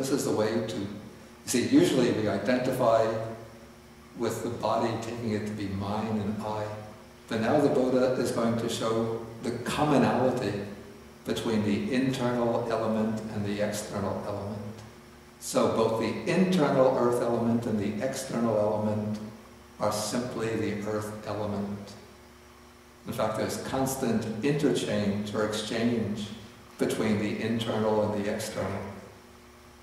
this is the way to, you see, usually we identify with the body, taking it to be mine and I. But now the Buddha is going to show the commonality between the internal element and the external element. So both the internal earth element and the external element are simply the earth element. In fact, there's constant interchange or exchange between the internal and the external.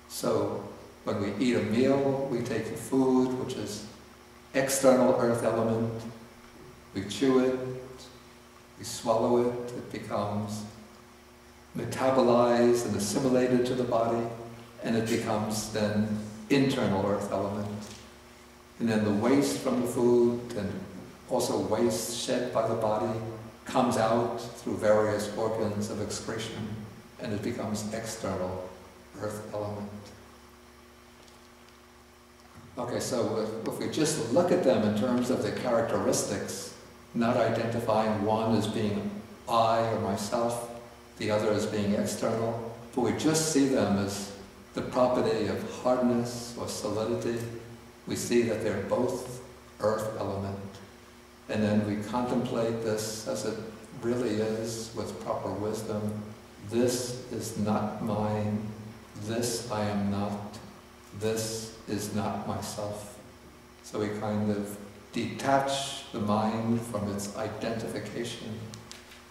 So when we eat a meal, we take the food, which is external earth element, we chew it, we swallow it, it becomes metabolized and assimilated to the body, and it becomes then internal earth element. And then the waste from the food and also waste shed by the body comes out through various organs of excretion, and it becomes external earth element. Okay, so if we just look at them in terms of the characteristics, not identifying one as being I or myself, the other as being external, but we just see them as the property of hardness or solidity, we see that they're both earth element. And then we contemplate this as it really is with proper wisdom. This is not mine, this I am not, this is not myself. So we kind of detach the mind from its identification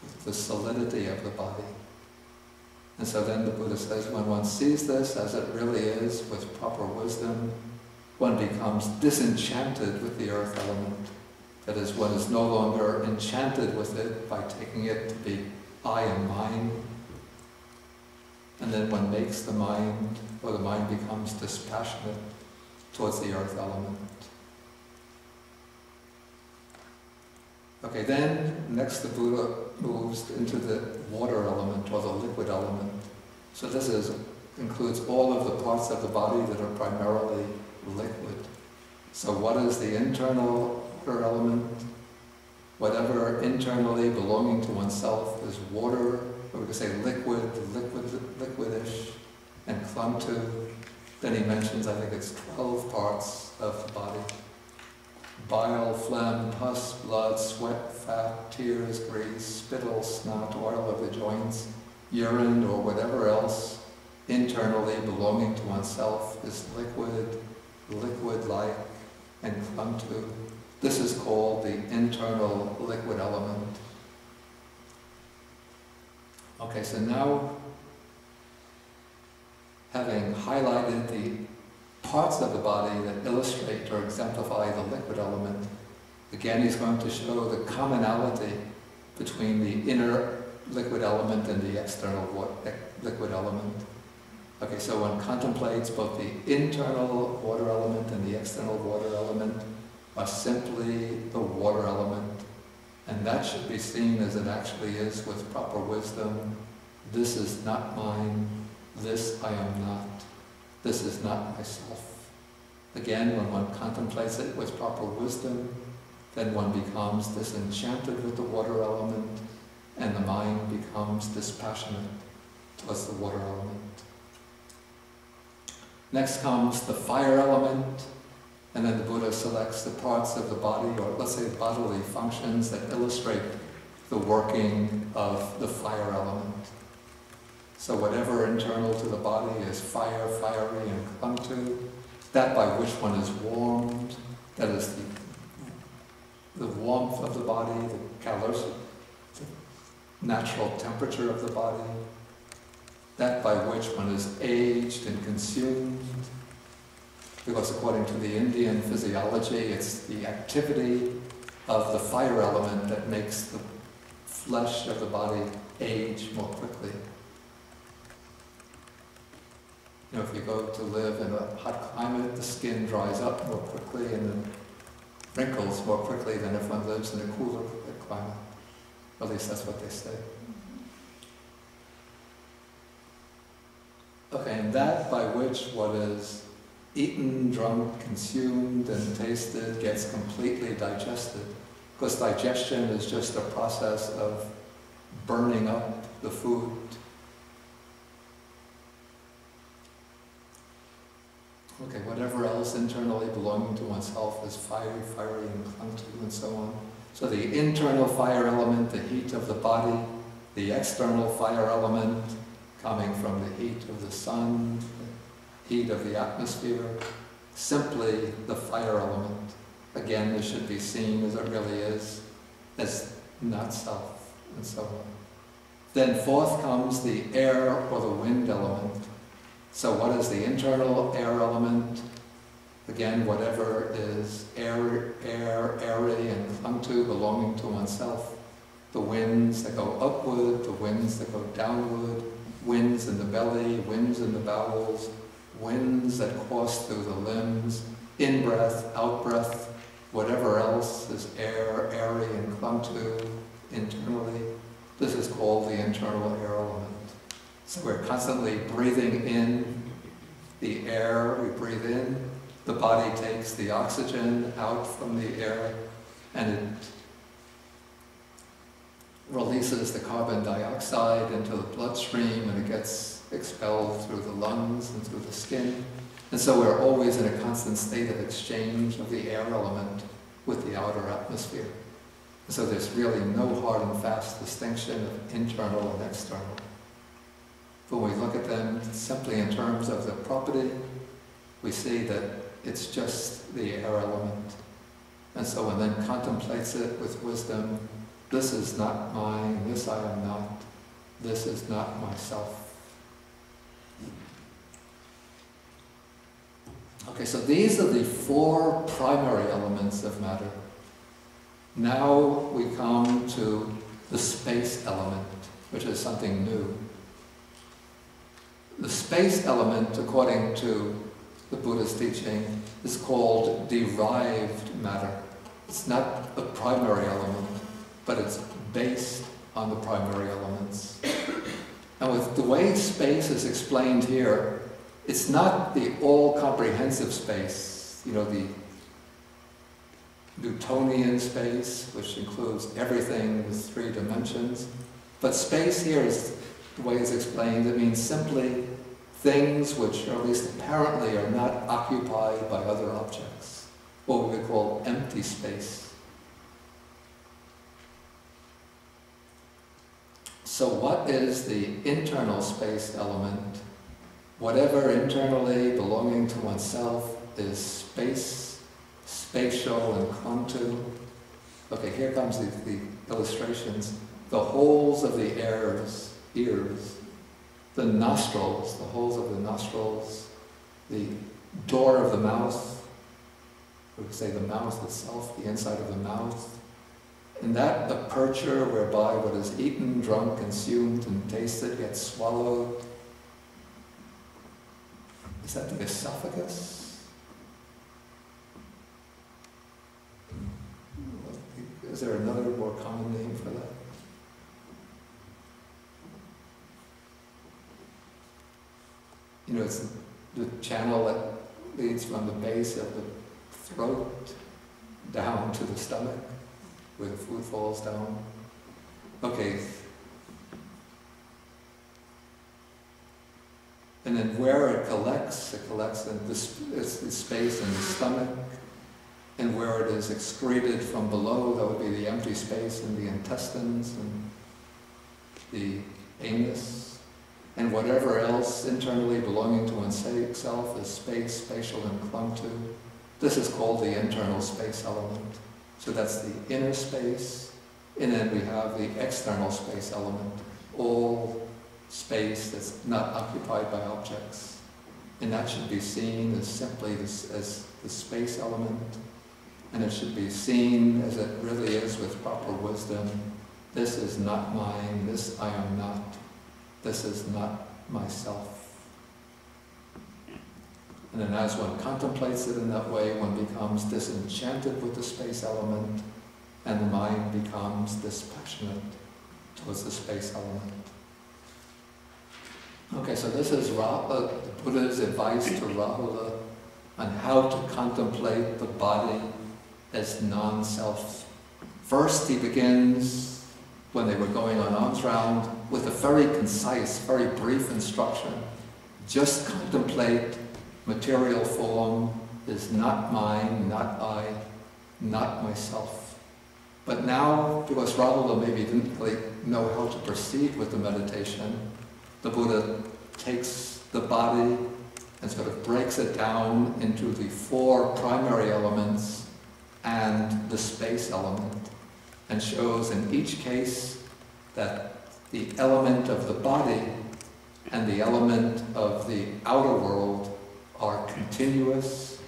with the solidity of the body. And so then the Buddha says, when one sees this as it really is with proper wisdom, one becomes disenchanted with the earth element. That is, one is no longer enchanted with it by taking it to be I and mine. And then one makes the mind, or the mind becomes dispassionate towards the earth element. Okay, then next the Buddha moves into the water element, or the liquid element. So this includes all of the parts of the body that are primarily liquid. So what is the internal water element? Whatever internally belonging to oneself is water, or we could say liquidish, and clung to. Then he mentions, I think it's 12 parts of the body. Bile, phlegm, pus, blood, sweat, fat, tears, grease, spittle, snot, oil of the joints, urine, or whatever else internally belonging to oneself is liquid-like, and clung to. This is called the internal liquid element. Okay, so now, having highlighted the parts of the body that illustrate or exemplify the liquid element, again he's going to show the commonality between the inner liquid element and the external liquid element. Okay, so one contemplates both the internal water element and the external water element are simply the water element, and that should be seen as it actually is with proper wisdom. This is not mine, this I am not, this is not myself. Again, when one contemplates it with proper wisdom, then one becomes disenchanted with the water element, and the mind becomes dispassionate towards the water element. Next comes the fire element, and then the Buddha selects the parts of the body, or let's say bodily functions, that illustrate the working of the fire element. So whatever internal to the body is fire, fiery, and clung to, that by which one is warmed, that is the warmth of the body, the caloric, the natural temperature of the body, that by which one is aged and consumed, because according to the Indian physiology, it's the activity of the fire element that makes the flesh of the body age more quickly. You know, if you go to live in a hot climate, the skin dries up more quickly and then wrinkles more quickly than if one lives in a cooler climate. At least that's what they say. Okay, and that by which what is eaten, drunk, consumed, and tasted gets completely digested. Because digestion is just a process of burning up the food. Okay, whatever else internally belonging to oneself is fiery, and clung to, and so on. So the internal fire element, the heat of the body, the external fire element coming from the heat of the sun, the heat of the atmosphere, simply the fire element. Again, this should be seen as it really is, as not self, and so on. Then fourth comes the air or the wind element. So what is the internal air element? Again, whatever is airy and clung to, belonging to oneself. The winds that go upward, the winds that go downward, winds in the belly, winds in the bowels, winds that course through the limbs, in-breath, out-breath, whatever else is airy and clung to internally. This is called the internal air element. So we're constantly breathing in the air, we breathe in, the body takes the oxygen out from the air, and it releases the carbon dioxide into the bloodstream, and it gets expelled through the lungs and through the skin. And so we're always in a constant state of exchange of the air element with the outer atmosphere. So there's really no hard and fast distinction of internal and external. When we look at them simply in terms of the property, we see that it's just the air element. And so one then contemplates it with wisdom. This is not mine, this I am not, this is not myself. Okay, so these are the four primary elements of matter. Now we come to the space element, which is something new. The space element, according to the Buddha's teaching, is called derived matter. It's not a primary element, but it's based on the primary elements. And with the way space is explained here, it's not the all-comprehensive space, the Newtonian space, which includes everything with 3 dimensions. But space here is, the way it's explained, it means simply things which, or at least apparently, are not occupied by other objects, what we would call empty space. So what is the internal space element? Whatever internally belonging to oneself is space, spatial and clung to. Okay, here comes the illustrations. The holes of the ears, the nostrils, the holes of the nostrils, the door of the mouth, we would say the mouth itself, the inside of the mouth, and that aperture whereby what is eaten, drunk, consumed, and tasted gets swallowed. Is that the esophagus? Is there another more common name for that? It's the channel that leads from the base of the throat down to the stomach, where the food falls down. Okay. And then where it collects in the space in the stomach, and where it is excreted from below, that would be the empty space in the intestines and the anus. And whatever else internally belonging to oneself is space, spatial, and clung to. This is called the internal space element. So that's the inner space, and then we have the external space element, all space that's not occupied by objects. And that should be seen as simply as the space element, and it should be seen as it really is with proper wisdom. This is not mine, this I am not. This is not myself. And then as one contemplates it in that way, one becomes disenchanted with the space element, and the mind becomes dispassionate towards the space element. Okay, so this is the Buddha's advice to Rahula on how to contemplate the body as non-self. First, he begins, when they were going on alms round, with a very concise, very brief instruction. Just contemplate material form is not mine, not I, not myself. But now, because Rahula maybe didn't really know how to proceed with the meditation, the Buddha takes the body and sort of breaks it down into the 4 primary elements and the space element, and shows in each case that the element of the body and the element of the outer world are continuous,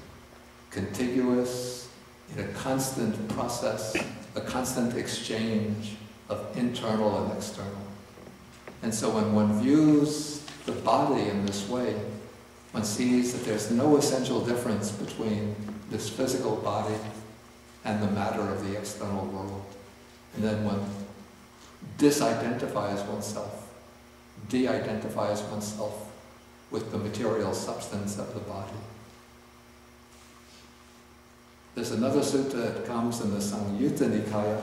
contiguous, in a constant process, a constant exchange of internal and external. And so when one views the body in this way, one sees that there's no essential difference between this physical body and the matter of the external world. And then one disidentifies oneself, de-identifies oneself with the material substance of the body. There's another sutta that comes in the Sutta Nikaya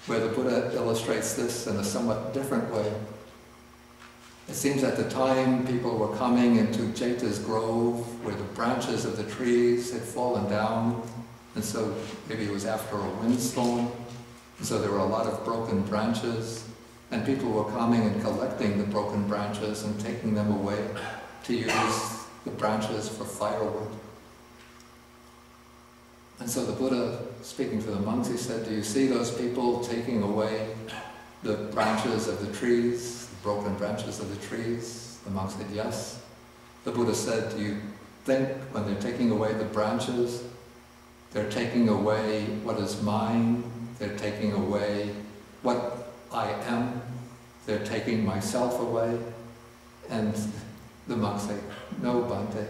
where the Buddha illustrates this in a somewhat different way. It seems at the time people were coming into Jeta's grove where the branches of the trees had fallen down, and so maybe it was after a windstorm, and so there were a lot of broken branches, and people were coming and collecting the broken branches and taking them away to use the branches for firewood. And so the Buddha, speaking to the monks, he said, "Do you see those people taking away the branches of the trees, the broken branches of the trees?" The monks said, "Yes." The Buddha said, "Do you think when they're taking away the branches, they're taking away what is mine, they're taking away what I am, they're taking myself away?" And the monks say, "No, Bhante."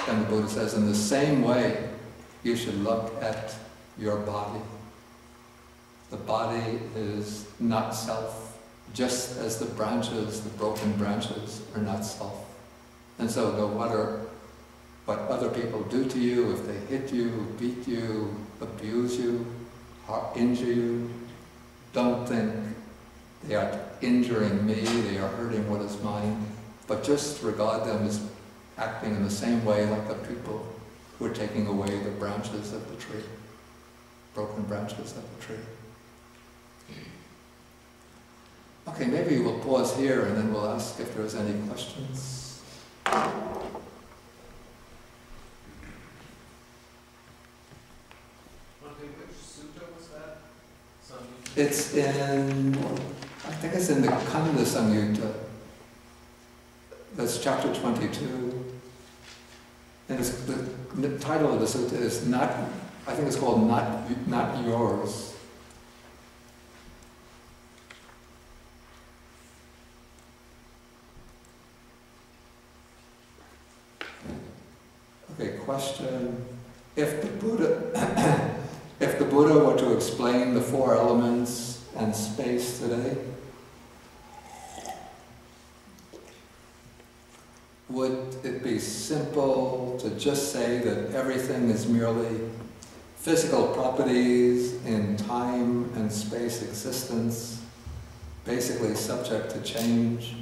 And the Buddha says, in the same way, you should look at your body. The body is not self, just as the branches, the broken branches, are not self. And so no matter what other people do to you, if they hit you, beat you, abuse you, injure you, don't think they are injuring me, they are hurting what is mine, but just regard them as acting in the same way like the people who are taking away the branches of the tree, broken branches of the tree. Okay, maybe we'll pause here and then we'll ask if there's any questions. Which sutta was that? It's in, I think it's in the Kanda Samyutta. That's chapter 22. And the title of the sutta is not, I think it's called Not Yours. Okay, question. If the Buddha were to explain the 4 elements and space today, would it be simple to just say that everything is merely physical properties in time and space existence, basically subject to change?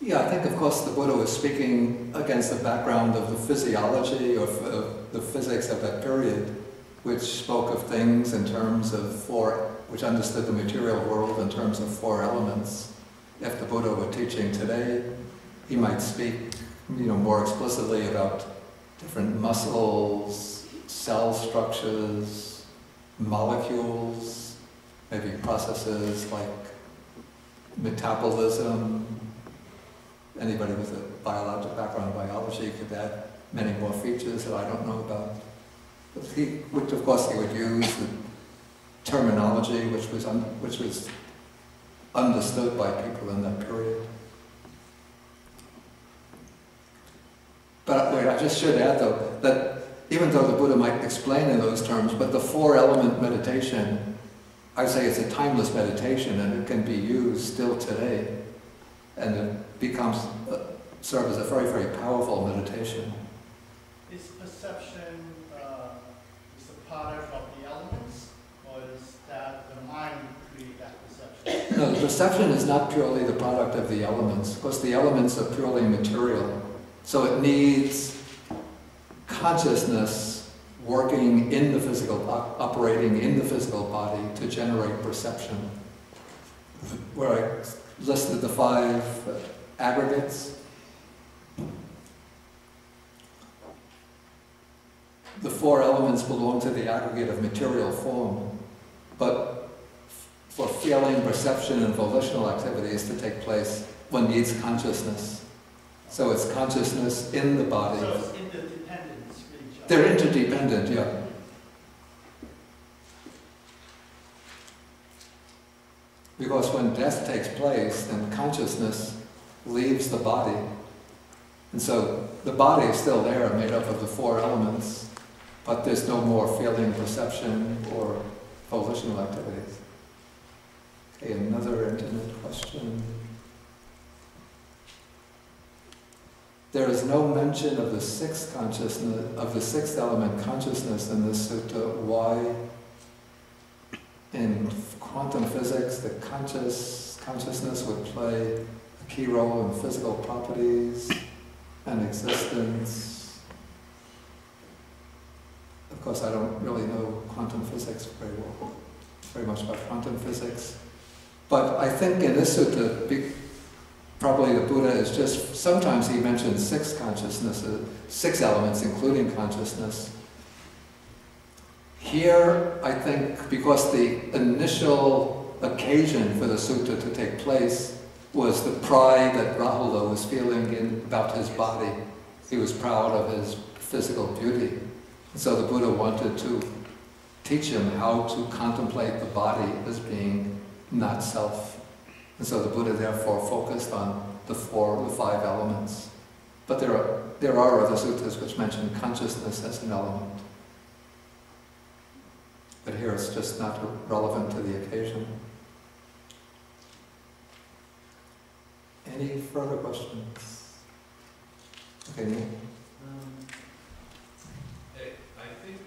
Yeah, I think of course the Buddha was speaking against the background of the physiology or the physics of that period, which spoke of things in terms of which understood the material world in terms of 4 elements. If the Buddha were teaching today, he might speak, more explicitly about different muscles, cell structures, molecules, maybe processes like metabolism. Anybody with a biological background in biology could add many more features that I don't know about. But of course he would use the terminology which was understood by people in that period. But wait, I just should add though, that even though the Buddha might explain in those terms, but the 4-element meditation, I say it's a timeless meditation and it can be used still today. And it becomes, serves as a very, very powerful meditation. Is perception is a product of the elements, or is that the mind create that perception? No, the perception is not purely the product of the elements. Of course, the elements are purely material. So it needs consciousness working in the physical, operating in the physical body to generate perception. Where I listed the 5 aggregates. The 4 elements belong to the aggregate of material form, but for feeling, perception, and volitional activities to take place, one needs consciousness. So it's consciousness in the body. So it's interdependence with each other. They're interdependent, yeah. Because when death takes place, then consciousness leaves the body. And so the body is still there, made up of the 4 elements, but there's no more feeling, perception, or volitional activities. Okay, another internet question. There is no mention of the 6th consciousness, of the 6th element, consciousness, in this sutta. Why? In quantum physics, the consciousness would play a key role in physical properties and existence. Of course, I don't really know quantum physics very much about quantum physics. But I think in this sutta, probably the Buddha is just, sometimes he mentions 6 consciousnesses, 6 elements, including consciousness. Here, I think, because the initial occasion for the sutta to take place was the pride that Rahula was feeling about his body. He was proud of his physical beauty. And so the Buddha wanted to teach him how to contemplate the body as being not self. And so the Buddha therefore focused on the 5 elements. But there are other suttas which mention consciousness as an element. But here it's just not relevant to the occasion. Any further questions? Okay, Neil? I think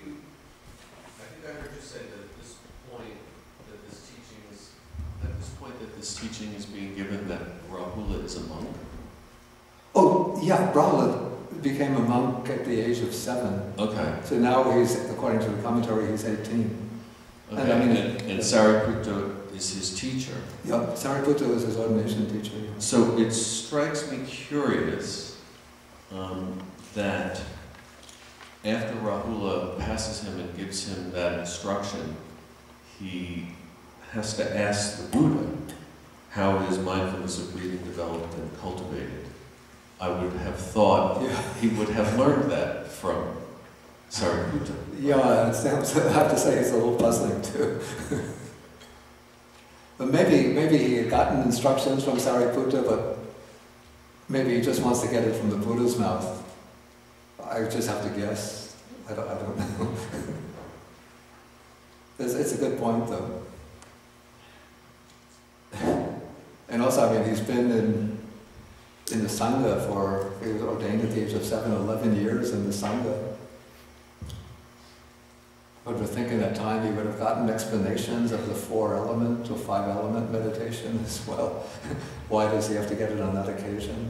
I heard you say that at this point that this teaching is being given that Rahula is a monk. Oh, yeah, Rahula became a monk at the age of 7. Okay. So now he's, according to the commentary, he's 18. Okay. And I mean, and Sariputta is his teacher. Yeah, Sariputta is his ordination teacher. Yeah. So it strikes me curious that after Rahula passes him and gives him that instruction, he has to ask the Buddha how his mindfulness of breathing developed and cultivated. I would have thought he would have learned that from Sariputta. Yeah, I have to say it's a little puzzling too. But maybe he had gotten instructions from Sariputta, but maybe he just wants to get it from the Buddha's mouth. I just have to guess. I don't know. It's a good point though. And also, I mean, he's been in the Sangha he was ordained at the age of 7, 11 years in the Sangha. I would think in that time he would have gotten explanations of the 4-element or 5-element meditation as well. Why does he have to get it on that occasion?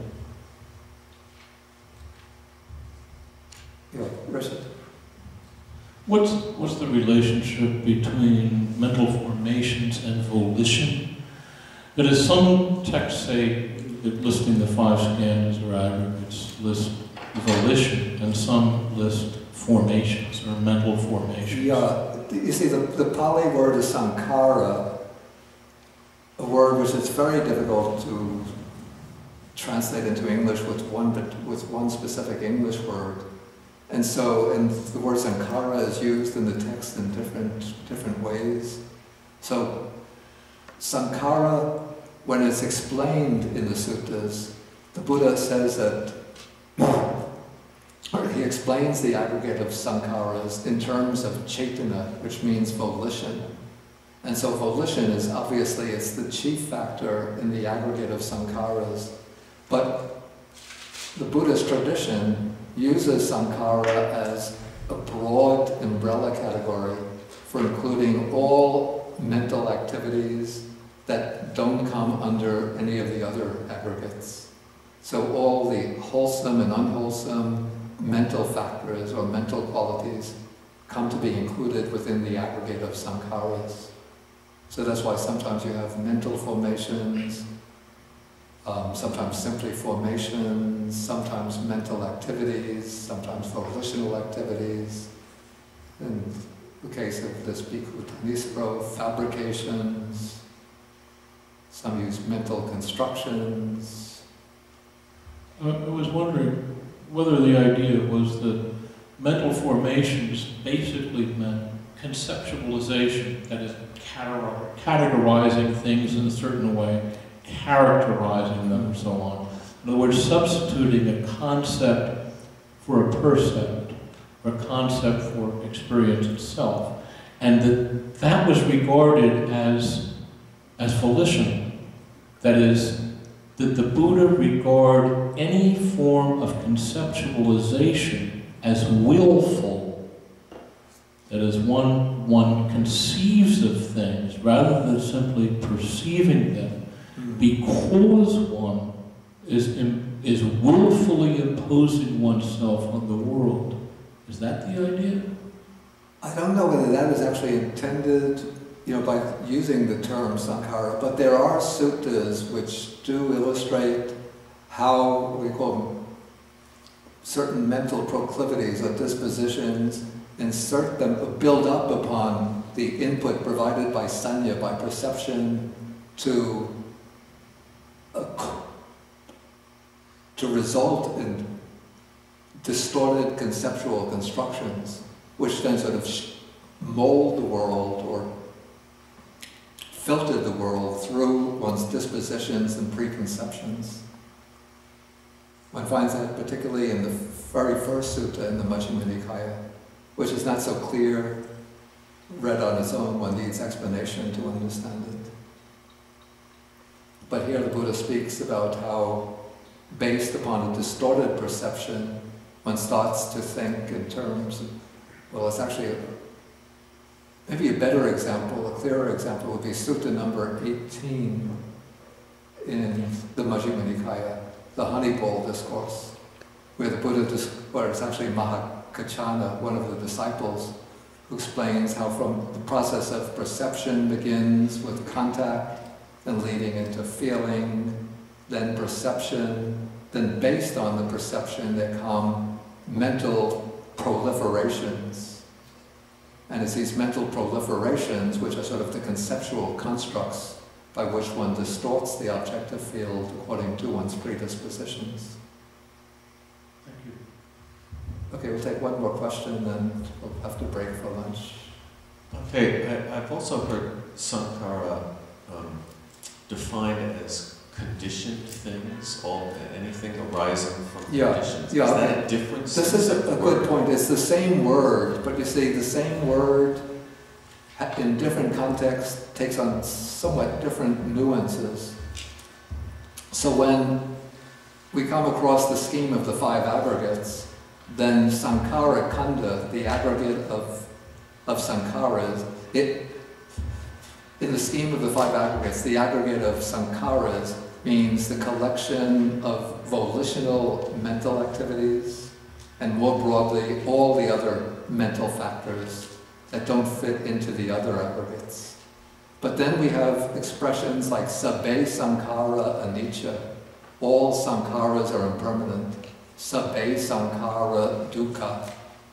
Yeah, Richard. What's the relationship between mental formations and volition? That is, some texts say that listing the 5 skandhas or aggregates list volition, and some list formations or mental formations. Yeah, you see, the Pali word is sankhara, a word which is very difficult to translate into English with one specific English word. And so, the word sankhara is used in the text in different ways. So, sankhara, when it's explained in the suttas, the Buddha says that, or he explains the aggregate of sankharas in terms of chaitana, which means volition. And so volition is obviously, it's the chief factor in the aggregate of sankharas. But the Buddhist tradition uses sankhara as a broad umbrella category for including all mental activities that don't come under any of the other aggregates. So all the wholesome and unwholesome mental factors or mental qualities come to be included within the aggregate of sankharas. So that's why sometimes you have mental formations, sometimes simply formations, sometimes mental activities, sometimes volitional activities. In the case of this Bhikkhu Tanisaro, fabrications, some use mental constructions. I was wondering whether the idea was that mental formations basically meant conceptualization, that is, categorizing things in a certain way, characterizing them, and so on. In other words, substituting a concept for a percept, or a concept for experience itself, and that was regarded as volitional. That is, that the Buddha regarded any form of conceptualization as willful. That is, one conceives of things rather than simply perceiving them, because one is willfully imposing oneself on the world. Is that the idea? I don't know whether that is actually intended, by using the term sankhara, but there are suttas which do illustrate how we call them certain mental proclivities or dispositions, insert them, build up upon the input provided by sanya, by perception, to result in distorted conceptual constructions, which then sort of mold the world or filter the world through one's dispositions and preconceptions. One finds that particularly in the very first sutta in the Majjhima Nikaya, which is not so clear, read on its own, one needs explanation to understand it. But here the Buddha speaks about how, based upon a distorted perception, one starts to think in terms of, well, it's actually maybe a better example, a clearer example would be Sutta number 18 in the Majjhima Nikaya, the honey bowl discourse, where the Buddha, where it's actually Mahakachana, one of the disciples, who explains how from the process of perception begins with contact, then leading into feeling, then perception, then based on the perception there come mental proliferations. And it's these mental proliferations which are sort of the conceptual constructs by which one distorts the objective field according to one's predispositions. Thank you. Okay, we'll take one more question, then we'll have to break for lunch. Okay, I've also heard sankhara defined as conditioned things, anything arising from conditions. Yeah, is that a difference? This is a good point. It's the same word, but you see, the same word in different contexts takes on somewhat different nuances. So when we come across the scheme of the five aggregates, then sankhara kanda, the aggregate of sankharas, in the scheme of the five aggregates, the aggregate of sankharas means the collection of volitional mental activities, and more broadly, all the other mental factors that don't fit into the other aggregates. But then we have expressions like sabbe sankhara anicca, all sankharas are impermanent, sabbe sankhara dukkha,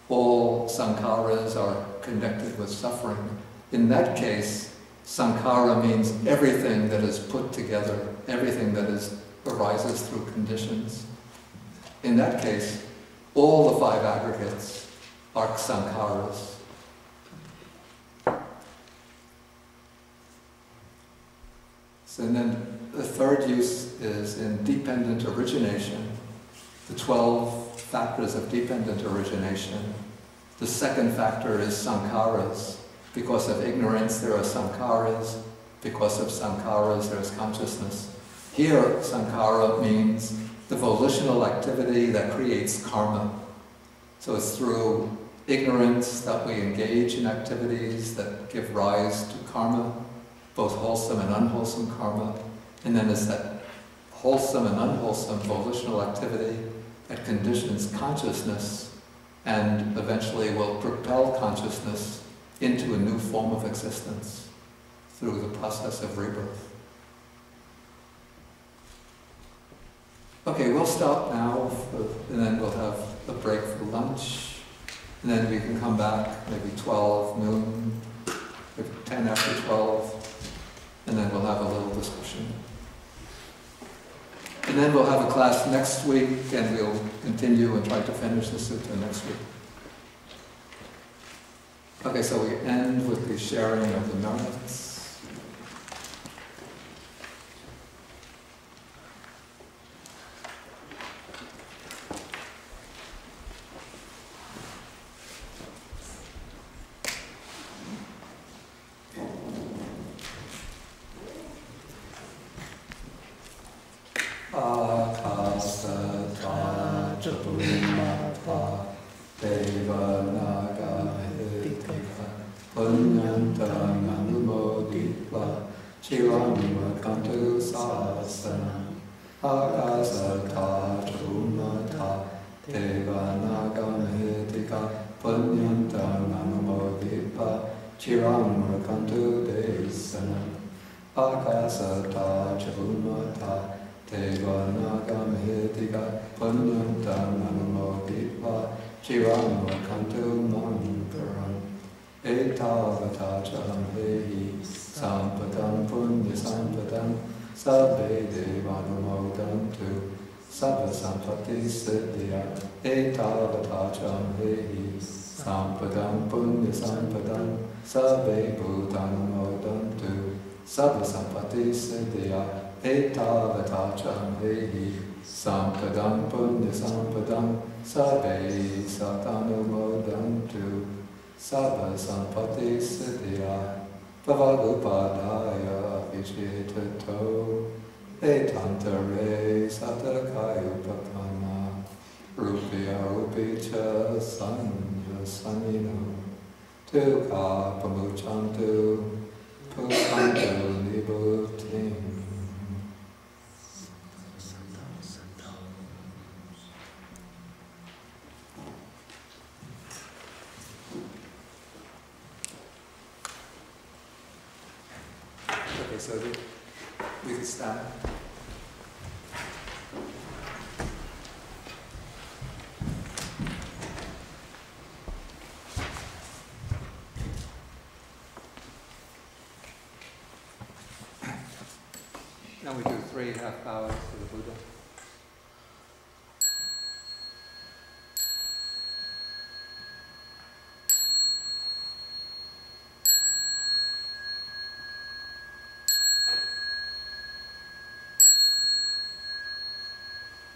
all sankharas are connected with suffering. In that case, sankhara means everything that is put together, everything that arises through conditions. In that case, all the five aggregates are sankharas. So then the third use is in dependent origination, the 12 factors of dependent origination. The second factor is sankharas. Because of ignorance, there are sankharas. Because of sankharas, there is consciousness. Here, sankhara means the volitional activity that creates karma. So it's through ignorance that we engage in activities that give rise to karma, both wholesome and unwholesome karma. And then it's that wholesome and unwholesome volitional activity that conditions consciousness and eventually will propel consciousness into a new form of existence through the process of rebirth. Okay, we'll stop now, and then we'll have a break for lunch, and then we can come back maybe 12 noon, maybe 10 after 12, and then we'll have a little discussion. And then we'll have a class next week, and we'll continue and try to finish the sutta next week. Okay, so we end with the sharing of the merits. Sampadam punya sampadam sabbe bhutanmodantu sabba sampati siddhya etavata chamhehi sampadam punya sampadam sabbe satanumodantu sabba sampati siddhya bhavagupadaya vichitato etantare satakayupapana rupya rupicha sanja sanino tuka pamuchantu pusantu nibutim. Okay, so we can stand. Now we do 3.5 hours for the Buddha.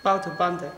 Bow to Bande.